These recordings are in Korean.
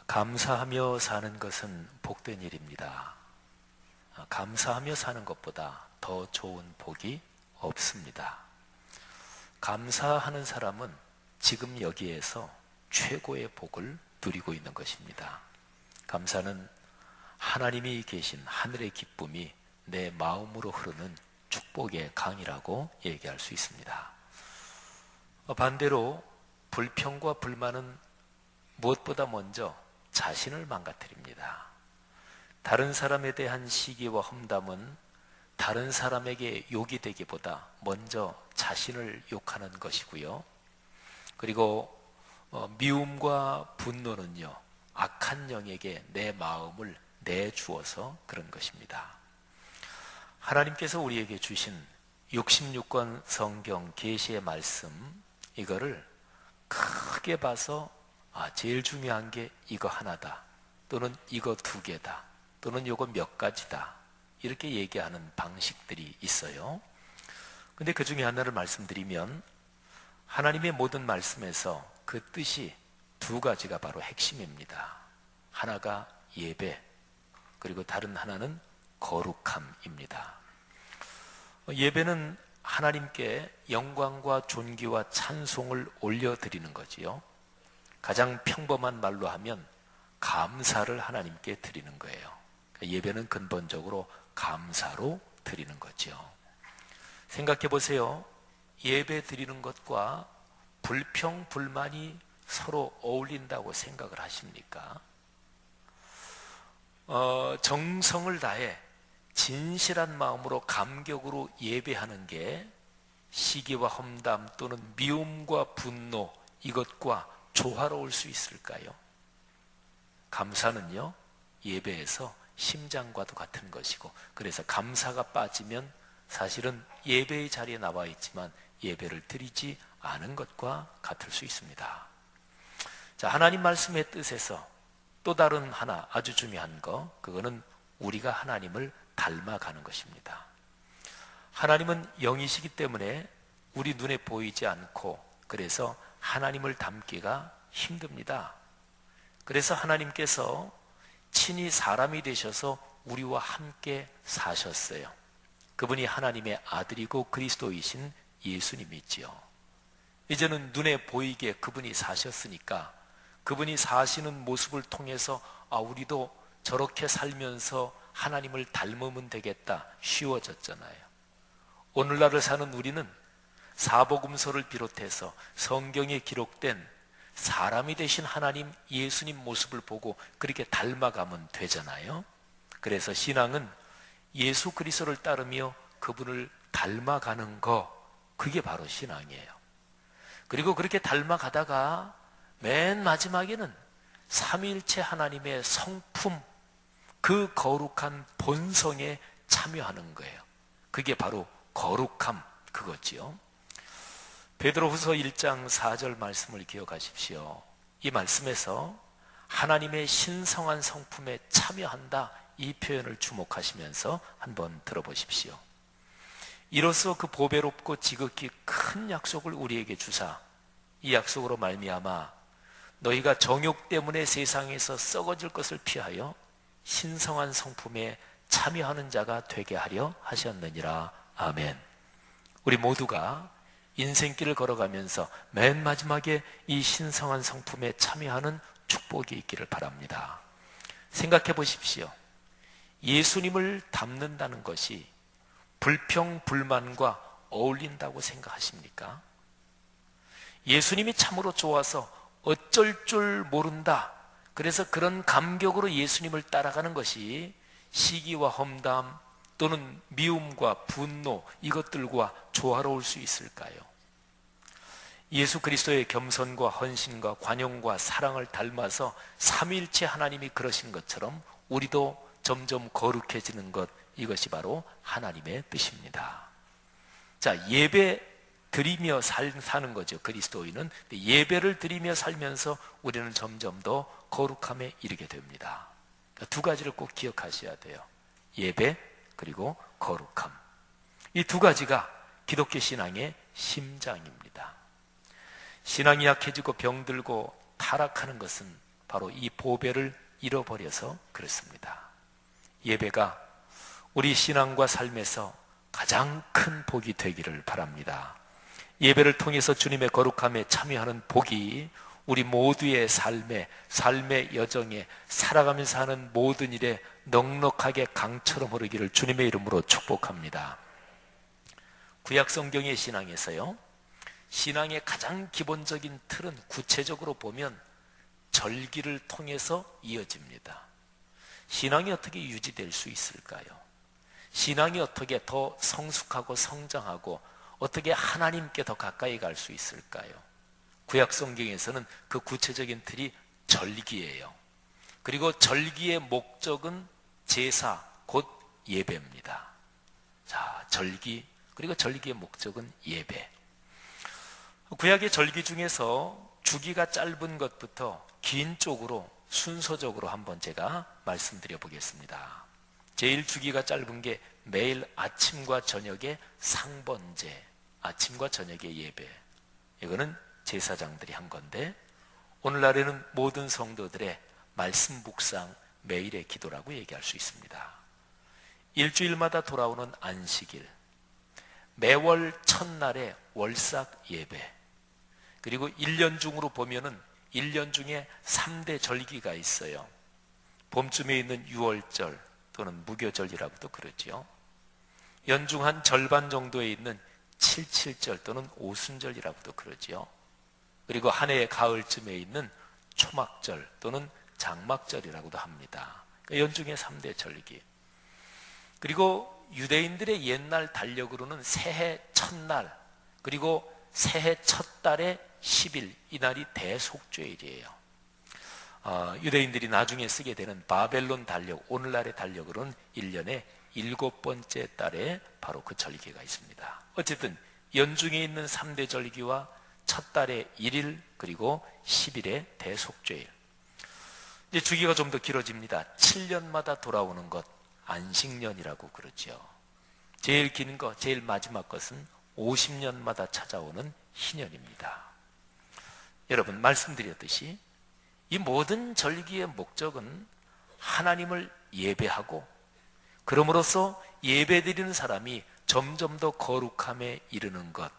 감사하며 사는 것은 복된 일입니다. 감사하며 사는 것보다 더 좋은 복이 없습니다. 감사하는 사람은 지금 여기에서 최고의 복을 누리고 있는 것입니다. 감사는 하나님이 계신 하늘의 기쁨이 내 마음으로 흐르는 축복의 강이라고 얘기할 수 있습니다. 반대로 불평과 불만은 무엇보다 먼저 자신을 망가뜨립니다. 다른 사람에 대한 시기와 험담은 다른 사람에게 욕이 되기보다 먼저 자신을 욕하는 것이고요. 그리고 미움과 분노는요, 악한 영에게 내 마음을 내주어서 그런 것입니다. 하나님께서 우리에게 주신 66권 성경 계시의 말씀, 이거를 크게 봐서 제일 중요한 게 이거 하나다, 또는 이거 두 개다, 또는 이거 몇 가지다, 이렇게 얘기하는 방식들이 있어요. 근데 그 중에 하나를 말씀드리면, 하나님의 모든 말씀에서 그 뜻이 두 가지가 바로 핵심입니다. 하나가 예배, 그리고 다른 하나는 거룩함입니다. 예배는 하나님께 영광과 존귀와 찬송을 올려드리는 거지요. 가장 평범한 말로 하면 감사를 하나님께 드리는 거예요. 예배는 근본적으로 감사로 드리는 거죠. 생각해 보세요. 예배 드리는 것과 불평, 불만이 서로 어울린다고 생각을 하십니까? 정성을 다해 진실한 마음으로 감격으로 예배하는 게 시기와 험담 또는 미움과 분노, 이것과 조화로울 수 있을까요? 감사는요, 예배에서 심장과도 같은 것이고, 그래서 감사가 빠지면 사실은 예배의 자리에 나와 있지만 예배를 드리지 않은 것과 같을 수 있습니다. 자, 하나님 말씀의 뜻에서 또 다른 하나 아주 중요한 거, 그거는 우리가 하나님을 닮아가는 것입니다. 하나님은 영이시기 때문에 우리 눈에 보이지 않고, 그래서 하나님을 닮기가 힘듭니다. 그래서 하나님께서 친히 사람이 되셔서 우리와 함께 사셨어요. 그분이 하나님의 아들이고 그리스도이신 예수님이지요. 이제는 눈에 보이게 그분이 사셨으니까 그분이 사시는 모습을 통해서 우리도 저렇게 살면서 하나님을 닮으면 되겠다, 쉬워졌잖아요. 오늘날을 사는 우리는 사복음서를 비롯해서 성경에 기록된 사람이 되신 하나님 예수님 모습을 보고 그렇게 닮아가면 되잖아요. 그래서 신앙은 예수 그리스도를 따르며 그분을 닮아가는 거, 그게 바로 신앙이에요. 그리고 그렇게 닮아가다가 맨 마지막에는 삼위일체 하나님의 성품, 그 거룩한 본성에 참여하는 거예요. 그게 바로 거룩함, 그거지요. 베드로후서 1장 4절 말씀을 기억하십시오. 이 말씀에서 하나님의 신성한 성품에 참여한다, 이 표현을 주목하시면서 한번 들어보십시오. 이로써 그 보배롭고 지극히 큰 약속을 우리에게 주사 이 약속으로 말미암아 너희가 정욕 때문에 세상에서 썩어질 것을 피하여 신성한 성품에 참여하는 자가 되게 하려 하셨느니라. 아멘. 우리 모두가 인생길을 걸어가면서 맨 마지막에 이 신성한 성품에 참여하는 축복이 있기를 바랍니다. 생각해 보십시오. 예수님을 닮는다는 것이 불평, 불만과 어울린다고 생각하십니까? 예수님이 참으로 좋아서 어쩔 줄 모른다, 그래서 그런 감격으로 예수님을 따라가는 것이 시기와 험담 또는 미움과 분노, 이것들과 조화로울 수 있을까요? 예수 그리스도의 겸손과 헌신과 관용과 사랑을 닮아서 삼위일체 하나님이 그러신 것처럼 우리도 점점 거룩해지는 것, 이것이 바로 하나님의 뜻입니다. 자, 예배 드리며 사는 거죠. 그리스도인은 예배를 드리며 살면서 우리는 점점 더 거룩함에 이르게 됩니다. 그러니까 두 가지를 꼭 기억하셔야 돼요. 예배 그리고 거룩함. 이 두 가지가 기독교 신앙의 심장입니다. 신앙이 약해지고 병들고 타락하는 것은 바로 이 보배를 잃어버려서 그렇습니다. 예배가 우리 신앙과 삶에서 가장 큰 복이 되기를 바랍니다. 예배를 통해서 주님의 거룩함에 참여하는 복이 우리 모두의 삶의 여정에 살아가면서 하는 모든 일에 넉넉하게 강처럼 흐르기를 주님의 이름으로 축복합니다. 구약 성경의 신앙에서요, 신앙의 가장 기본적인 틀은 구체적으로 보면 절기를 통해서 이어집니다. 신앙이 어떻게 유지될 수 있을까요? 신앙이 어떻게 더 성숙하고 성장하고 어떻게 하나님께 더 가까이 갈 수 있을까요? 구약 성경에서는 그 구체적인 틀이 절기예요. 그리고 절기의 목적은 제사, 곧 예배입니다. 자, 절기, 그리고 절기의 목적은 예배. 구약의 절기 중에서 주기가 짧은 것부터 긴 쪽으로 순서적으로 한번 제가 말씀드려 보겠습니다. 제일 주기가 짧은 게 매일 아침과 저녁에 상번제, 아침과 저녁에 예배. 이거는 제사장들이 한 건데, 오늘날에는 모든 성도들의 말씀 묵상, 매일의 기도라고 얘기할 수 있습니다. 일주일마다 돌아오는 안식일, 매월 첫날의 월삭 예배, 그리고 1년 중으로 보면은 1년 중에 3대 절기가 있어요. 봄쯤에 있는 6월절 또는 무교절이라고도 그러지요. 연중 한 절반 정도에 있는 77절 또는 오순절이라고도 그러지요. 그리고 한 해의 가을쯤에 있는 초막절 또는 장막절이라고도 합니다. 연중의 3대 절기. 그리고 유대인들의 옛날 달력으로는 새해 첫날, 그리고 새해 첫 달의 10일, 이날이 대속죄일이에요. 유대인들이 나중에 쓰게 되는 바벨론 달력, 오늘날의 달력으로는 1년에 7번째 달에 바로 그 절기가 있습니다. 어쨌든 연중에 있는 3대 절기와 첫 달의 1일, 그리고 10일의 대속죄일. 이제 주기가 좀 더 길어집니다. 7년마다 돌아오는 것, 안식년이라고 그러죠. 제일 긴 것, 제일 마지막 것은 50년마다 찾아오는 희년입니다. 여러분, 말씀드렸듯이 이 모든 절기의 목적은 하나님을 예배하고, 그럼으로써 예배드리는 사람이 점점 더 거룩함에 이르는 것,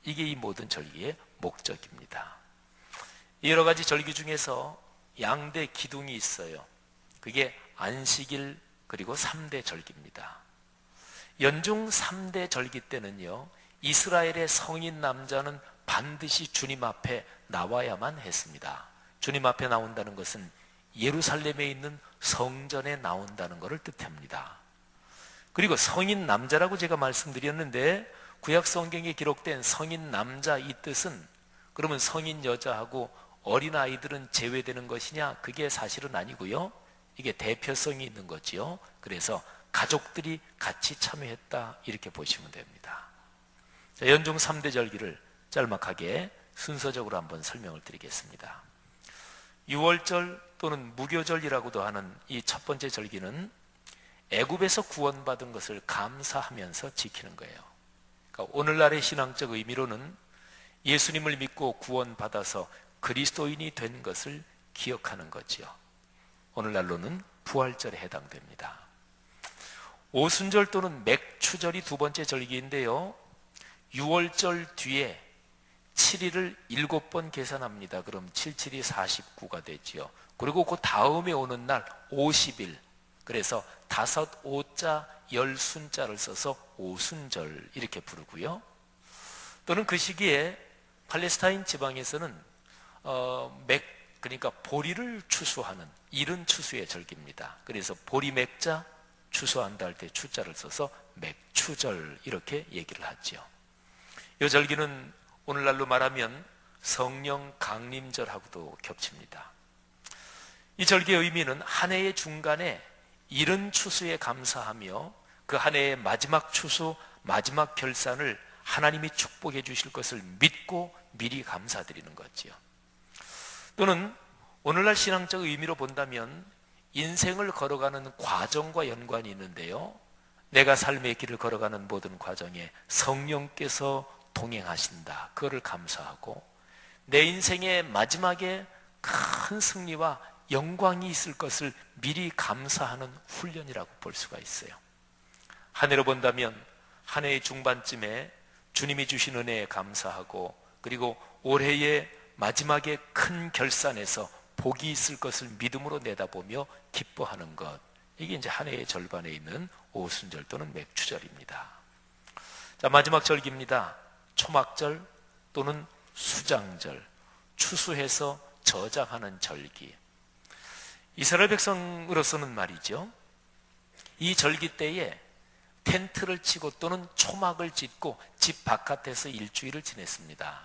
이게 이 모든 절기의 목적입니다. 여러 가지 절기 중에서 양대 기둥이 있어요. 그게 안식일, 그리고 3대 절기입니다. 연중 3대 절기 때는요, 이스라엘의 성인 남자는 반드시 주님 앞에 나와야만 했습니다. 주님 앞에 나온다는 것은 예루살렘에 있는 성전에 나온다는 것을 뜻합니다. 그리고 성인 남자라고 제가 말씀드렸는데, 구약 성경에 기록된 성인 남자, 이 뜻은 그러면 성인 여자하고 어린아이들은 제외되는 것이냐? 그게 사실은 아니고요, 이게 대표성이 있는 거지요. 그래서 가족들이 같이 참여했다, 이렇게 보시면 됩니다. 자, 연중 3대 절기를 짤막하게 순서적으로 한번 설명을 드리겠습니다. 6월절 또는 무교절이라고도 하는 이 첫 번째 절기는 애굽에서 구원받은 것을 감사하면서 지키는 거예요. 그러니까 오늘날의 신앙적 의미로는 예수님을 믿고 구원받아서 그리스도인이 된 것을 기억하는 거지요. 오늘날로는 부활절에 해당됩니다. 오순절 또는 맥추절이 두 번째 절기인데요, 6월절 뒤에 7일을 7번 계산합니다. 그럼 77이 49가 되지요. 그리고 그 다음에 오는 날 50일, 그래서 5, 5자, 10순자를 써서 오순절 이렇게 부르고요. 또는 그 시기에 팔레스타인 지방에서는 그러니까 보리를 추수하는 이른 추수의 절기입니다. 그래서 보리맥자, 추수한다 할 때 추자를 써서 맥추절 이렇게 얘기를 하죠. 이 절기는 오늘날로 말하면 성령 강림절하고도 겹칩니다. 이 절기의 의미는 한 해의 중간에 이른 추수에 감사하며 그 한 해의 마지막 추수, 마지막 결산을 하나님이 축복해 주실 것을 믿고 미리 감사드리는 거지요. 또는 오늘날 신앙적 의미로 본다면 인생을 걸어가는 과정과 연관이 있는데요, 내가 삶의 길을 걸어가는 모든 과정에 성령께서 동행하신다, 그거를 감사하고 내 인생의 마지막에 큰 승리와 영광이 있을 것을 미리 감사하는 훈련이라고 볼 수가 있어요. 한 해로 본다면 한 해의 중반쯤에 주님이 주신 은혜에 감사하고, 그리고 올해의 마지막에 큰 결산에서 복이 있을 것을 믿음으로 내다보며 기뻐하는 것, 이게 이제 한 해의 절반에 있는 오순절 또는 맥추절입니다. 자, 마지막 절기입니다. 초막절 또는 수장절, 추수해서 저장하는 절기. 이스라엘 백성으로서는 말이죠, 이 절기 때에 텐트를 치고 또는 초막을 짓고 집 바깥에서 일주일을 지냈습니다.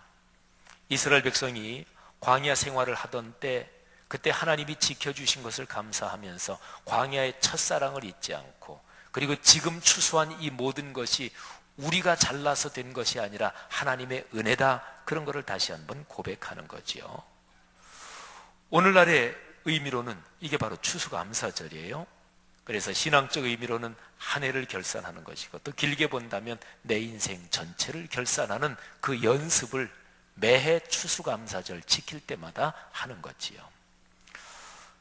이스라엘 백성이 광야 생활을 하던 때, 그때 하나님이 지켜주신 것을 감사하면서 광야의 첫사랑을 잊지 않고, 그리고 지금 추수한 이 모든 것이 우리가 잘나서 된 것이 아니라 하나님의 은혜다, 그런 것을 다시 한번 고백하는 거지요. 오늘날의 의미로는 이게 바로 추수감사절이에요. 그래서 신앙적 의미로는 한 해를 결산하는 것이고, 또 길게 본다면 내 인생 전체를 결산하는 그 연습을 매해 추수감사절 지킬 때마다 하는 거지요.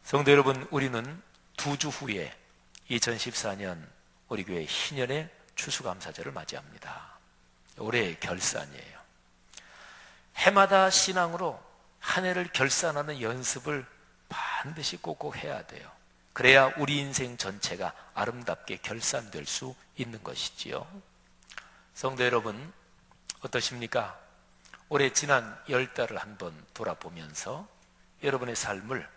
성도 여러분, 우리는 2주 후에 2014년 우리 교회 희년의 추수감사절을 맞이합니다. 올해의 결산이에요. 해마다 신앙으로 한 해를 결산하는 연습을 반드시 꼭꼭 해야 돼요. 그래야 우리 인생 전체가 아름답게 결산될 수 있는 것이지요. 성도 여러분, 어떠십니까? 올해 지난 10달을 한번 돌아보면서 여러분의 삶을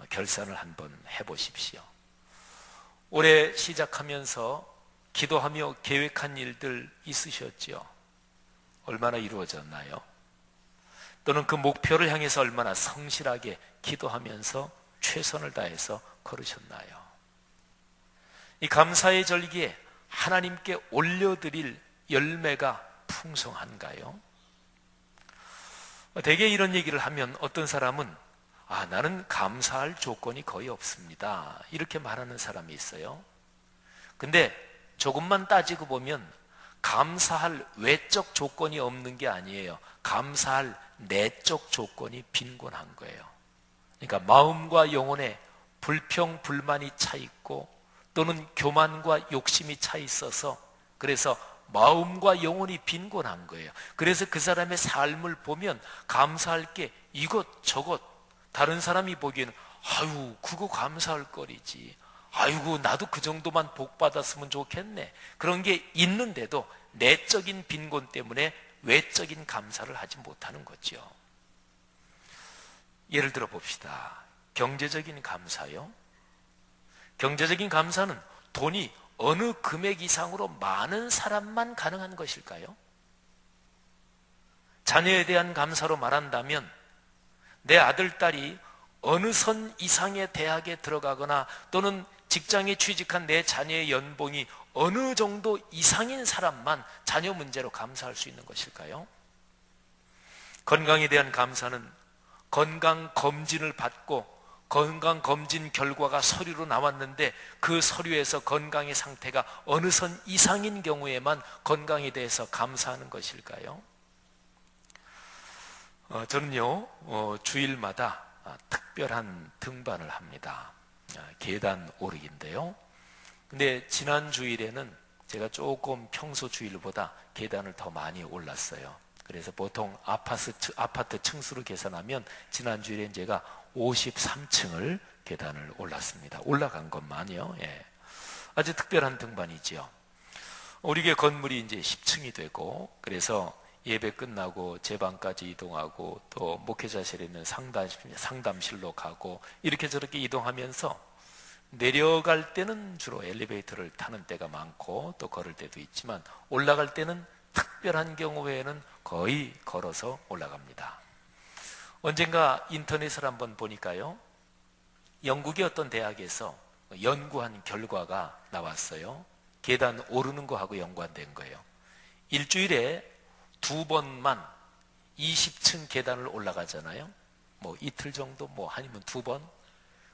결산을 한번 해보십시오. 올해 시작하면서 기도하며 계획한 일들 있으셨지요? 얼마나 이루어졌나요? 또는 그 목표를 향해서 얼마나 성실하게 기도하면서 최선을 다해서 걸으셨나요? 이 감사의 절기에 하나님께 올려드릴 열매가 풍성한가요? 대개 이런 얘기를 하면 어떤 사람은 나는 감사할 조건이 거의 없습니다, 이렇게 말하는 사람이 있어요. 근데 조금만 따지고 보면 감사할 외적 조건이 없는 게 아니에요. 감사할 내적 조건이 빈곤한 거예요. 그러니까 마음과 영혼에 불평, 불만이 차 있고, 또는 교만과 욕심이 차 있어서, 그래서 마음과 영혼이 빈곤한 거예요. 그래서 그 사람의 삶을 보면 감사할 게 이것저것, 다른 사람이 보기에는 아유 그거 감사할 거리지, 아이고 나도 그 정도만 복 받았으면 좋겠네, 그런 게 있는데도 내적인 빈곤 때문에 외적인 감사를 하지 못하는 거죠. 예를 들어 봅시다. 경제적인 감사요. 경제적인 감사는 돈이 어느 금액 이상으로 많은 사람만 가능한 것일까요? 자녀에 대한 감사로 말한다면 내 아들, 딸이 어느 선 이상의 대학에 들어가거나 또는 직장에 취직한 내 자녀의 연봉이 어느 정도 이상인 사람만 자녀 문제로 감사할 수 있는 것일까요? 건강에 대한 감사는 건강검진을 받고 건강검진 결과가 서류로 나왔는데 그 서류에서 건강의 상태가 어느 선 이상인 경우에만 건강에 대해서 감사하는 것일까요? 저는요, 주일마다 특별한 등반을 합니다. 계단 오르기인데요. 근데 지난 주일에는 제가 조금 평소 주일보다 계단을 더 많이 올랐어요. 그래서 보통 아파트 층수로 계산하면 지난 주일엔 제가 53층을 계단을 올랐습니다. 올라간 것만요. 예. 아주 특별한 등반이지요. 우리 교회 건물이 이제 10층이 되고, 그래서 예배 끝나고 제 방까지 이동하고, 또 목회자실에 있는 상담실로 가고, 이렇게 저렇게 이동하면서 내려갈 때는 주로 엘리베이터를 타는 때가 많고 또 걸을 때도 있지만, 올라갈 때는 특별한 경우 외에는 거의 걸어서 올라갑니다. 언젠가 인터넷을 한번 보니까요, 영국의 어떤 대학에서 연구한 결과가 나왔어요. 계단 오르는 거하고 연관된 거예요. 일주일에 2번만 20층 계단을 올라가잖아요. 뭐 이틀 정도, 뭐 아니면 2번.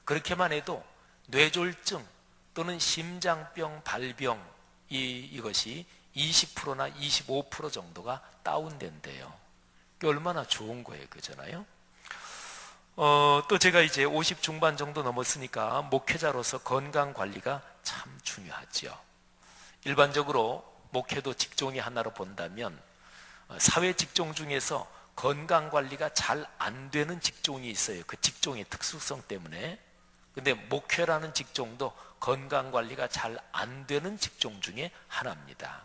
그렇게만 해도 뇌졸중 또는 심장병, 발병, 이것이 20%나 25% 정도가 다운된대요. 얼마나 좋은 거예요, 그잖아요. 또 제가 이제 50 중반 정도 넘었으니까 목회자로서 건강 관리가 참 중요하죠. 일반적으로 목회도 직종이 하나로 본다면 사회 직종 중에서 건강 관리가 잘 안 되는 직종이 있어요. 그 직종의 특수성 때문에. 근데 목회라는 직종도 건강 관리가 잘 안 되는 직종 중에 하나입니다.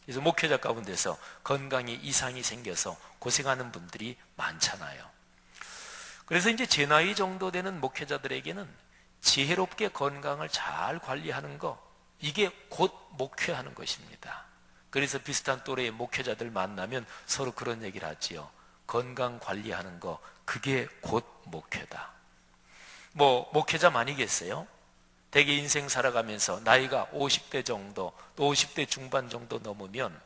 그래서 목회자 가운데서 건강에 이상이 생겨서 고생하는 분들이 많잖아요. 그래서 이제 제 나이 정도 되는 목회자들에게는 지혜롭게 건강을 잘 관리하는 거, 이게 곧 목회하는 것입니다. 그래서 비슷한 또래의 목회자들 만나면 서로 그런 얘기를 하지요. 건강 관리하는 거, 그게 곧 목회다. 뭐 목회자 많이 계세요? 대개 인생 살아가면서 나이가 50대 정도, 또 50대 중반 정도 넘으면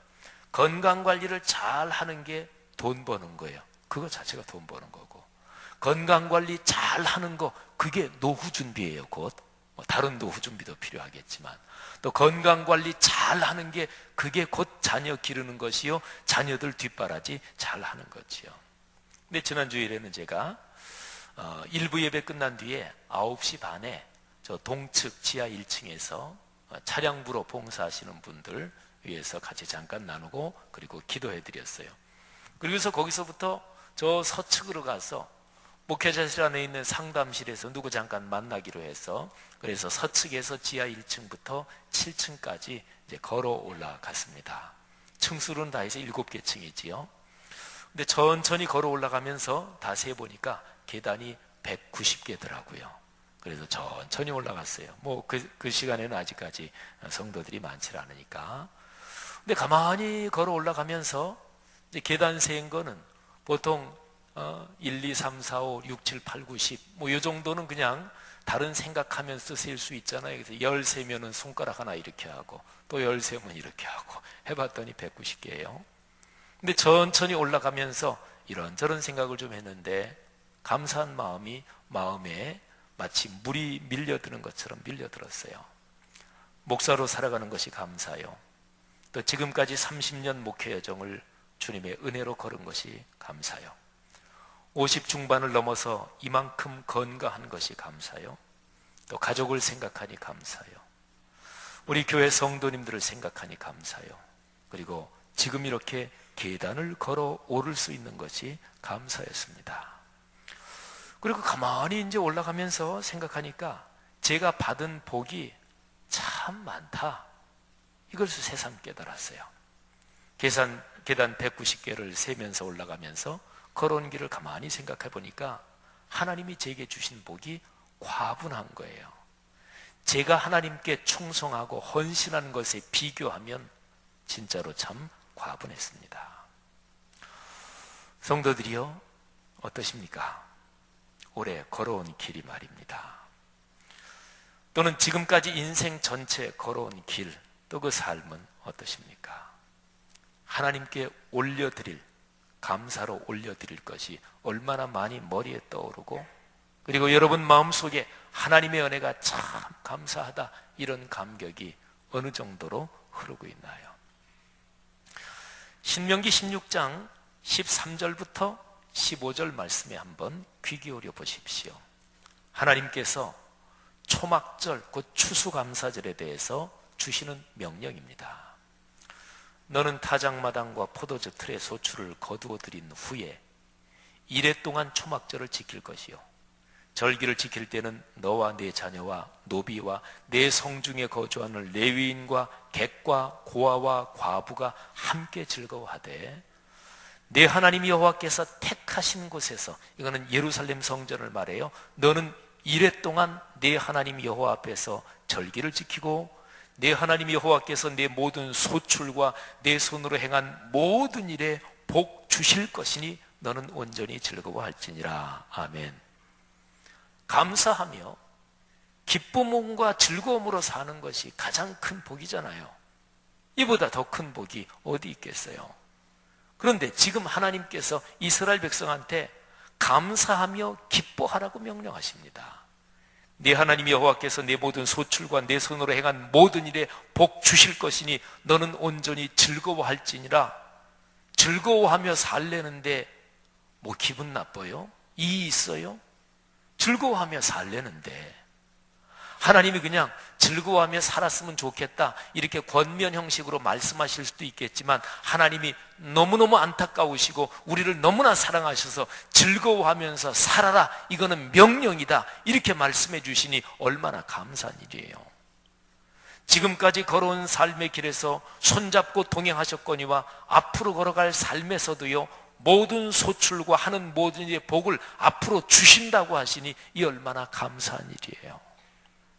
건강 관리를 잘 하는 게 돈 버는 거예요. 그거 자체가 돈 버는 거고, 건강 관리 잘 하는 거, 그게 노후 준비예요. 곧 다른 노후 준비도 필요하겠지만, 또 건강 관리 잘 하는 게 그게 곧 자녀 기르는 것이요, 자녀들 뒷바라지 잘 하는 거지요. 근데 지난 주일에는 제가 일부 예배 끝난 뒤에 9시 반에 저 동측 지하 1층에서 차량부로 봉사하시는 분들 위해서 같이 잠깐 나누고, 그리고 기도해 드렸어요. 그리고서 거기서부터 저 서측으로 가서 목회자실 안에 있는 상담실에서 누구 잠깐 만나기로 해서, 그래서 서측에서 지하 1층부터 7층까지 이제 걸어 올라갔습니다. 층수로는 다 해서 7개 층이지요. 근데 천천히 걸어 올라가면서 다 세보니까 계단이 190개더라고요. 그래서 천천히 올라갔어요. 뭐 그 시간에는 아직까지 성도들이 많지 않으니까. 근데 가만히 걸어 올라가면서 이제 계단 세인 거는 보통 1, 2, 3, 4, 5, 6, 7, 8, 9, 10 뭐 이 정도는 그냥 다른 생각하면서 셀 수 있잖아요. 그래서 13면은 손가락 하나 이렇게 하고, 또 13면 이렇게 하고 해봤더니 190개예요. 근데 천천히 올라가면서 이런저런 생각을 좀 했는데, 감사한 마음에 마치 물이 밀려드는 것처럼 밀려들었어요. 목사로 살아가는 것이 감사요. 또 지금까지 30년 목회 여정을 주님의 은혜로 걸은 것이 감사요. 50 중반을 넘어서 이만큼 건강한 것이 감사요. 또 가족을 생각하니 감사요. 우리 교회 성도님들을 생각하니 감사요. 그리고 지금 이렇게 계단을 걸어 오를 수 있는 것이 감사였습니다. 그리고 가만히 이제 올라가면서 생각하니까 제가 받은 복이 참 많다, 이것을 새삼 깨달았어요. 계단 190개를 세면서 올라가면서 걸어온 길을 가만히 생각해 보니까 하나님이 제게 주신 복이 과분한 거예요. 제가 하나님께 충성하고 헌신하는 것에 비교하면 진짜로 참 과분했습니다. 성도들이요, 어떠십니까? 올해 걸어온 길이 말입니다. 또는 지금까지 인생 전체 걸어온 길, 또 그 삶은 어떠십니까? 하나님께 올려드릴, 감사로 올려드릴 것이 얼마나 많이 머리에 떠오르고, 그리고 여러분 마음속에 하나님의 은혜가 참 감사하다, 이런 감격이 어느 정도로 흐르고 있나요? 신명기 16장 13절부터 15절 말씀에 한번 귀 기울여 보십시오. 하나님께서 초막절, 곧 추수감사절에 대해서 주시는 명령입니다. 너는 타작마당과 포도주 틀의 소출을 거두어 들인 후에 이래 동안 초막절을 지킬 것이요, 절기를 지킬 때는 너와 네 자녀와 노비와 내 성중에 거주하는 레위인과 객과 고아와 과부가 함께 즐거워하되, 내 하나님 여호와께서 택하신 곳에서, 이거는 예루살렘 성전을 말해요, 너는 이래 동안 내 하나님 여호와 앞에서 절기를 지키고, 내 하나님 여호와께서 내 모든 소출과 내 손으로 행한 모든 일에 복 주실 것이니 너는 온전히 즐거워할지니라. 아멘. 감사하며 기쁨과 즐거움으로 사는 것이 가장 큰 복이잖아요. 이보다 더 큰 복이 어디 있겠어요? 그런데 지금 하나님께서 이스라엘 백성한테 감사하며 기뻐하라고 명령하십니다. 네 하나님 여호와께서 내 모든 소출과 내 손으로 행한 모든 일에 복 주실 것이니 너는 온전히 즐거워할지니라. 즐거워하며 살려는데 뭐 기분 나빠요? 이의 있어요? 즐거워하며 살려는데 하나님이 그냥 즐거워하며 살았으면 좋겠다 이렇게 권면 형식으로 말씀하실 수도 있겠지만 하나님이 너무너무 안타까우시고 우리를 너무나 사랑하셔서 즐거워하면서 살아라, 이거는 명령이다 이렇게 말씀해 주시니 얼마나 감사한 일이에요. 지금까지 걸어온 삶의 길에서 손잡고 동행하셨거니와 앞으로 걸어갈 삶에서도요, 모든 소출과 하는 모든 일의 복을 앞으로 주신다고 하시니 이 얼마나 감사한 일이에요.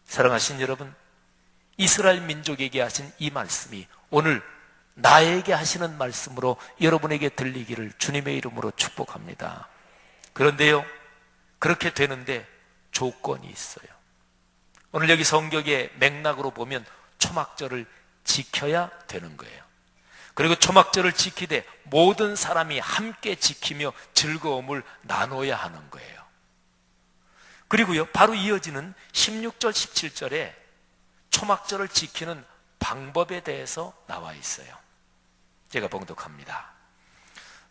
사랑하신 여러분, 이스라엘 민족에게 하신 이 말씀이 오늘 나에게 하시는 말씀으로 여러분에게 들리기를 주님의 이름으로 축복합니다. 그런데요, 그렇게 되는데 조건이 있어요. 오늘 여기 성경의 맥락으로 보면 초막절을 지켜야 되는 거예요. 그리고 초막절을 지키되 모든 사람이 함께 지키며 즐거움을 나눠야 하는 거예요. 그리고요, 바로 이어지는 16절, 17절에 초막절을 지키는 방법에 대해서 나와 있어요. 제가 봉독합니다.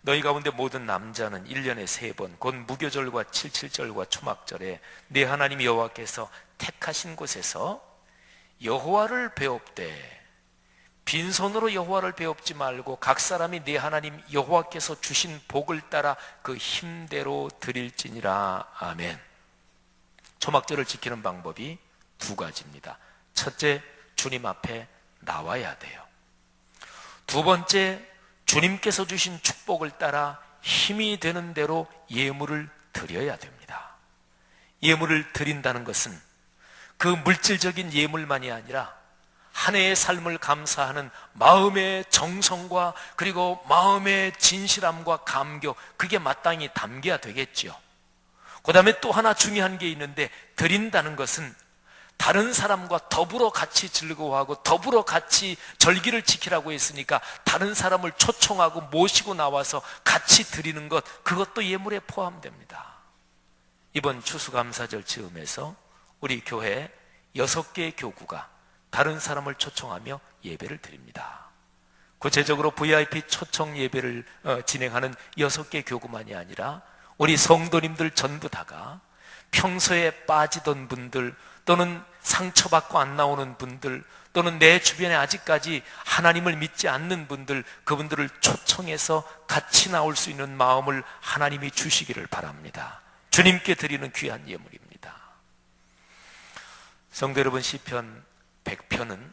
너희 가운데 모든 남자는 1년에 3번 곧 무교절과 77절과 초막절에 네 하나님 여호와께서 택하신 곳에서 여호와를 배웁되 빈손으로 여호와를 배웁지 말고 각 사람이 네 하나님 여호와께서 주신 복을 따라 그 힘대로 드릴지니라. 아멘. 초막절을 지키는 방법이 2가지입니다. 첫째, 주님 앞에 나와야 돼요. 2번째, 주님께서 주신 축복을 따라 힘이 되는 대로 예물을 드려야 됩니다. 예물을 드린다는 것은 그 물질적인 예물만이 아니라 한 해의 삶을 감사하는 마음의 정성과 그리고 마음의 진실함과 감격, 그게 마땅히 담겨야 되겠죠. 그 다음에 또 하나 중요한 게 있는데, 드린다는 것은 다른 사람과 더불어 같이 즐거워하고 더불어 같이 절기를 지키라고 했으니까 다른 사람을 초청하고 모시고 나와서 같이 드리는 것, 그것도 예물에 포함됩니다. 이번 추수감사절 즈음에서 우리 교회 6개의 교구가 다른 사람을 초청하며 예배를 드립니다. 구체적으로 VIP 초청 예배를 진행하는 6개 교구만이 아니라 우리 성도님들 전부 다가 평소에 빠지던 분들, 또는 상처받고 안 나오는 분들, 또는 내 주변에 아직까지 하나님을 믿지 않는 분들, 그분들을 초청해서 같이 나올 수 있는 마음을 하나님이 주시기를 바랍니다. 주님께 드리는 귀한 예물입니다. 성도 여러분, 시편 100편은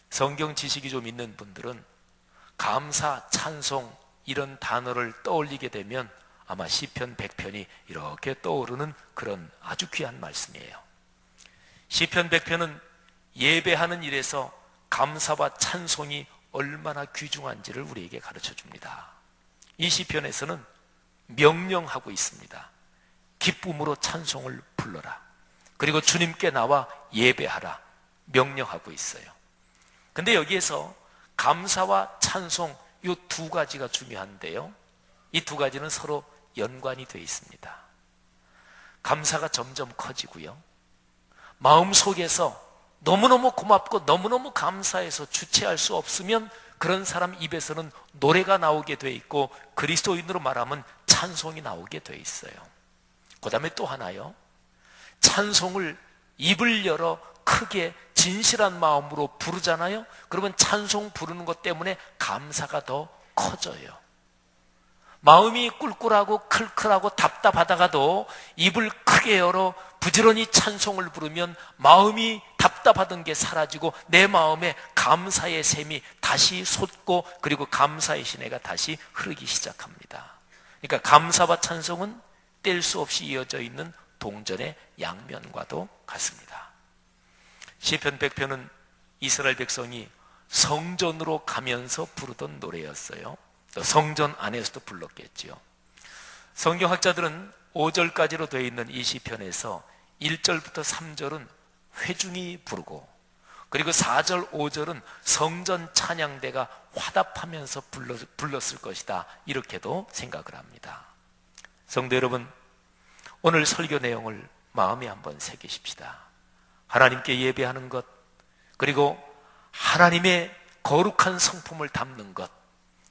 성경 지식이 좀 있는 분들은 감사, 찬송 이런 단어를 떠올리게 되면 아마 시편 100편이 이렇게 떠오르는 그런 아주 귀한 말씀이에요. 시편 100편은 예배하는 일에서 감사와 찬송이 얼마나 귀중한지를 우리에게 가르쳐 줍니다. 이 시편에서는 명령하고 있습니다. 기쁨으로 찬송을 불러라. 그리고 주님께 나와 예배하라. 명령하고 있어요. 근데 여기에서 감사와 찬송 이 2가지가 중요한데요, 이 2가지는 서로 연관이 되어 있습니다. 감사가 점점 커지고요, 마음속에서 너무너무 고맙고 너무너무 감사해서 주체할 수 없으면 그런 사람 입에서는 노래가 나오게 돼 있고 그리스도인으로 말하면 찬송이 나오게 돼 있어요. 그 다음에 또 하나요, 찬송을 입을 열어 크게 진실한 마음으로 부르잖아요. 그러면 찬송 부르는 것 때문에 감사가 더 커져요. 마음이 꿀꿀하고 클클하고 답답하다가도 입을 크게 열어 부지런히 찬송을 부르면 마음이 답답하던 게 사라지고 내 마음에 감사의 샘이 다시 솟고 그리고 감사의 시내가 다시 흐르기 시작합니다. 그러니까 감사와 찬송은 뗄 수 없이 이어져 있는 동전의 양면과도 같습니다. 시편 100편은 이스라엘 백성이 성전으로 가면서 부르던 노래였어요. 또 성전 안에서도 불렀겠지요. 성경학자들은 5절까지로 되어 있는 이 시편에서 1절부터 3절은 회중이 부르고, 그리고 4절, 5절은 성전 찬양대가 화답하면서 불렀을 것이다, 이렇게도 생각을 합니다. 성도 여러분, 오늘 설교 내용을 마음에 한번 새기십시다. 하나님께 예배하는 것, 그리고 하나님의 거룩한 성품을 담는 것,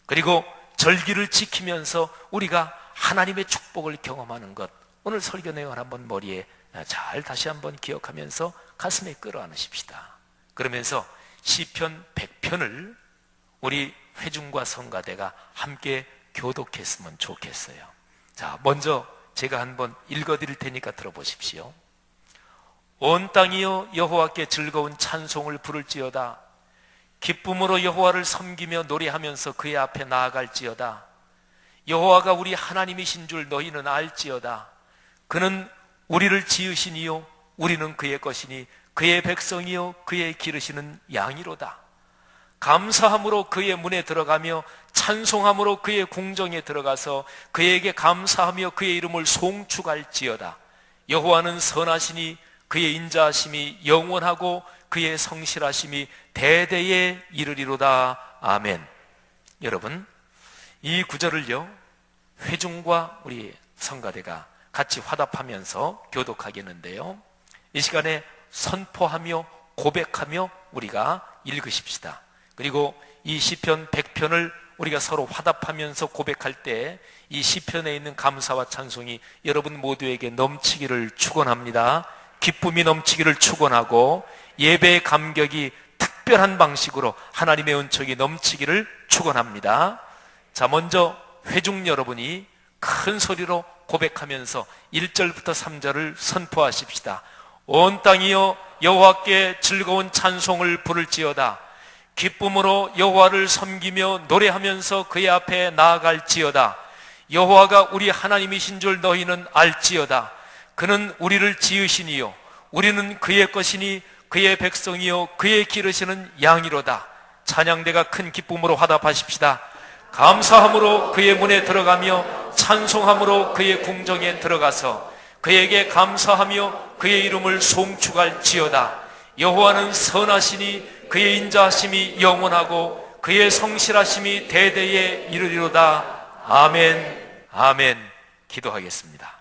그리고 절기를 지키면서 우리가 하나님의 축복을 경험하는 것, 오늘 설교 내용을 한번 머리에 잘 다시 한번 기억하면서 가슴에 끌어안으십시다. 그러면서 시편 100편을 우리 회중과 성가대가 함께 교독했으면 좋겠어요. 자, 먼저 제가 한번 읽어드릴 테니까 들어보십시오. 온 땅이여 여호와께 즐거운 찬송을 부를지어다. 기쁨으로 여호와를 섬기며 노래하면서 그의 앞에 나아갈지어다. 여호와가 우리 하나님이신 줄 너희는 알지어다. 그는 우리를 지으시니요 우리는 그의 것이니 그의 백성이요 그의 기르시는 양이로다. 감사함으로 그의 문에 들어가며 찬송함으로 그의 궁정에 들어가서 그에게 감사하며 그의 이름을 송축할지어다. 여호와는 선하시니 그의 인자하심이 영원하고 그의 성실하심이 대대에 이르리로다. 아멘. 여러분, 이 구절을요 회중과 우리 성가대가 같이 화답하면서 교독하겠는데요, 이 시간에 선포하며 고백하며 우리가 읽으십시다. 그리고 이 시편 100편을 우리가 서로 화답하면서 고백할 때 이 시편에 있는 감사와 찬송이 여러분 모두에게 넘치기를 축원합니다. 기쁨이 넘치기를 축원하고 예배의 감격이 특별한 방식으로 하나님의 은총이 넘치기를 축원합니다. 자, 먼저 회중 여러분이 큰 소리로 고백하면서 1절부터 3절을 선포하십시다. 온 땅이여 여호와께 즐거운 찬송을 부를지어다. 기쁨으로 여호와를 섬기며 노래하면서 그의 앞에 나아갈지어다. 여호와가 우리 하나님이신 줄 너희는 알지어다. 그는 우리를 지으시니요 우리는 그의 것이니 그의 백성이요 그의 기르시는 양이로다. 찬양대가 큰 기쁨으로 화답하십시다. 감사함으로 그의 문에 들어가며 찬송함으로 그의 궁정에 들어가서 그에게 감사하며 그의 이름을 송축할지어다. 여호와는 선하시니 그의 인자하심이 영원하고 그의 성실하심이 대대에 이르리로다. 아멘. 아멘. 기도하겠습니다.